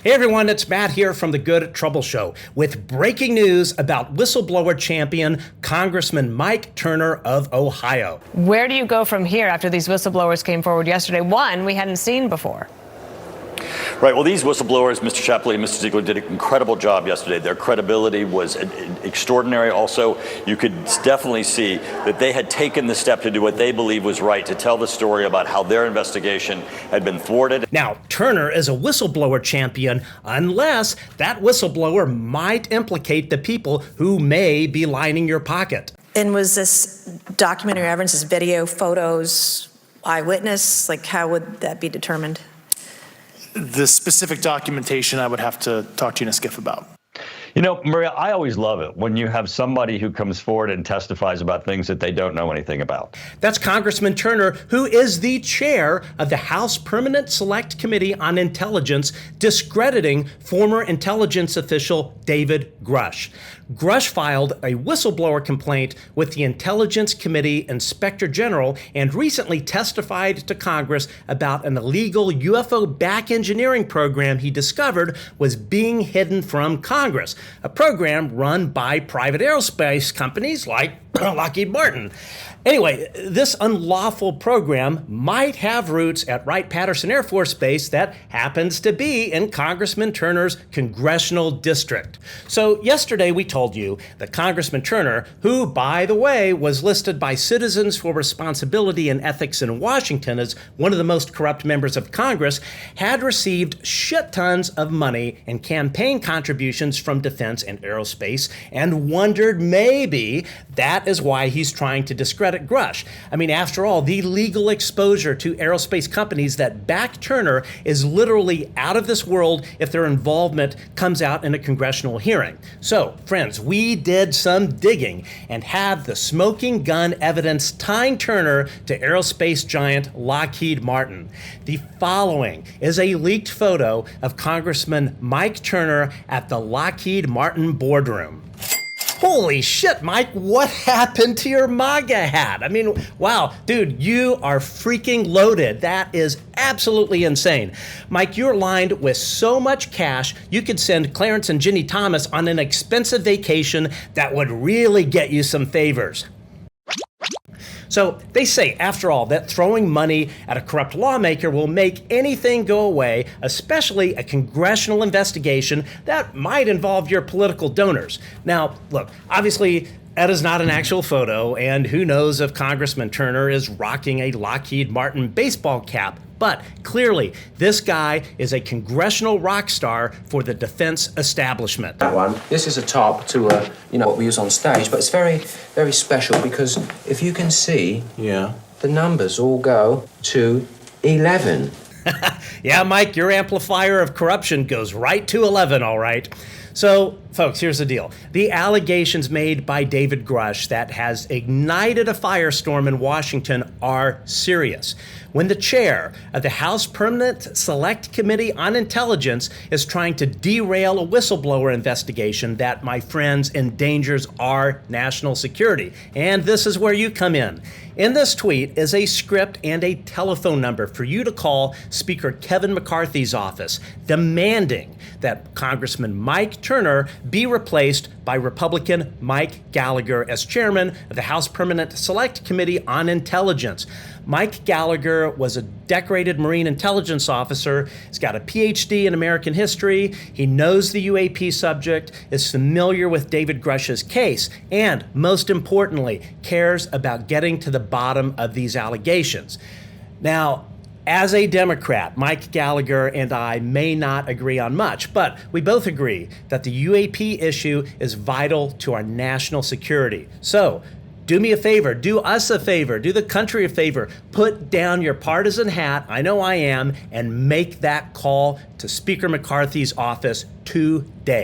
Hey everyone, it's Matt here from the Good Trouble Show with breaking news about whistleblower champion Congressman Mike Turner of Ohio. Where do you go from here after these whistleblowers came forward yesterday? One we hadn't seen before. Right. Well, these whistleblowers, Mr. Shapley and Mr. Ziegler, did an incredible job yesterday. Their credibility was extraordinary. Also, you could definitely see that they had taken the step to do what they believed was right, to tell the story about how their investigation had been thwarted. Now, Turner is a whistleblower champion unless that whistleblower might implicate the people who may be lining your pocket. And was this documentary evidence, this video, photos, eyewitness? Like, how would that be determined? The specific documentation I would have to talk to you and Skiff about. You know, Maria, I always love it when you have somebody who comes forward and testifies about things that they don't know anything about. That's Congressman Turner, who is the chair of the House Permanent Select Committee on Intelligence, discrediting former intelligence official David Grusch. Grusch filed a whistleblower complaint with the Intelligence Committee Inspector General and recently testified to Congress about an illegal UFO back engineering program he discovered was being hidden from Congress, a program run by private aerospace companies like Lockheed Martin. Anyway, this unlawful program might have roots at Wright-Patterson Air Force Base that happens to be in Congressman Turner's congressional district. So yesterday we told you that Congressman Turner, who, by the way, was listed by Citizens for Responsibility and Ethics in Washington as one of the most corrupt members of Congress, had received shit tons of money and campaign contributions from defense and aerospace and wondered maybe that is why he's trying to discredit Grusch. I mean, after all, the legal exposure to aerospace companies that back Turner is literally out of this world if their involvement comes out in a congressional hearing. So, friends, we did some digging and have the smoking gun evidence tying Turner to aerospace giant Lockheed Martin. The following is a leaked photo of Congressman Mike Turner at the Lockheed Martin boardroom. Holy shit, Mike, what happened to your MAGA hat? I mean, wow, dude, you are freaking loaded. That is absolutely insane. Mike, you're lined with so much cash, you could send Clarence and Ginny Thomas on an expensive vacation that would really get you some favors. So they say, after all, that throwing money at a corrupt lawmaker will make anything go away, especially a congressional investigation that might involve your political donors. Now, look, obviously, that is not an actual photo, and who knows if Congressman Turner is rocking a Lockheed Martin baseball cap. But clearly, this guy is a congressional rock star for the defense establishment. That one, this is a top to what we use on stage, but it's very, very special because if you can see, the numbers all go to 11. Yeah, Mike, your amplifier of corruption goes right to 11, all right. So, folks, here's the deal. The allegations made by David Grusch that has ignited a firestorm in Washington are serious. When the chair of the House Permanent Select Committee on Intelligence is trying to derail a whistleblower investigation that, my friends, endangers our national security. And this is where you come in. In this tweet is a script and a telephone number for you to call Speaker Kevin McCarthy's office, demanding that Congressman Mike Turner be replaced by Republican Mike Gallagher as chairman of the House Permanent Select Committee on Intelligence. Mike Gallagher was a decorated Marine intelligence officer. He's got a PhD in American history. He knows the UAP subject, is familiar with David Grusch's case, and most importantly, cares about getting to the bottom of these allegations. Now, as a Democrat, Mike Gallagher and I may not agree on much, but we both agree that the UAP issue is vital to our national security. So, do me a favor, do us a favor, do the country a favor, put down your partisan hat, I know I am, and make that call to Speaker McCarthy's office today.